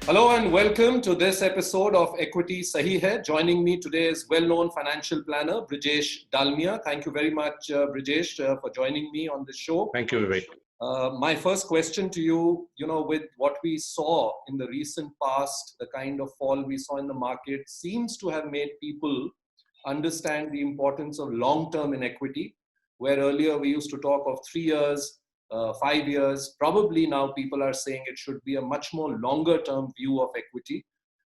Hello and welcome to this episode of Equities Sahi Hai. Joining me today is well-known financial planner Brijesh Dalmia. Thank you very much, Brijesh, for joining me on this show. Thank you, Vivek. My first question to you, with what we saw in the recent past, the kind of fall we saw in the market seems to have made people understand the importance of long-term in equity, where earlier we used to talk of 3 years, 5 years. Probably now people are saying it should be a much more longer term view of equity.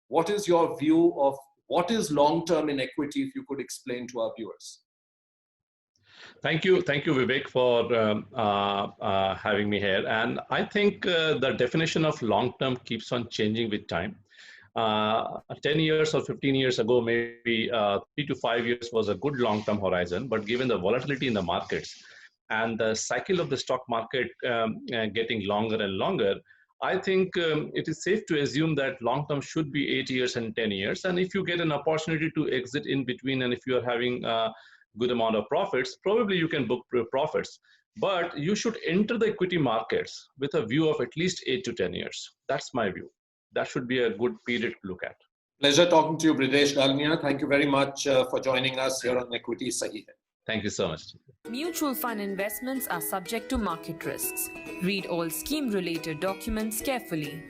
What is your view of what is long term in equity, if you could explain to our viewers? Thank you, Vivek, for having me here. And I think the definition of long term keeps on changing with time. 10 years or 15 years ago, maybe 3 to 5 years was a good long term horizon. But given the volatility in the markets and the cycle of the stock market getting longer and longer, I think it is safe to assume that long term should be 8 years and 10 years. And if you get an opportunity to exit in between, and if you are having a good amount of profits, probably you can book profits. But you should enter the equity markets with a view of at least 8 to 10 years. That's my view. That should be a good period to look at. Pleasure talking to you, Brijesh Dalmia. Thank you very much for joining us here on Equities Sahi Hai. Thank you so much. Mutual fund investments are subject to market risks. Read all scheme-related documents carefully.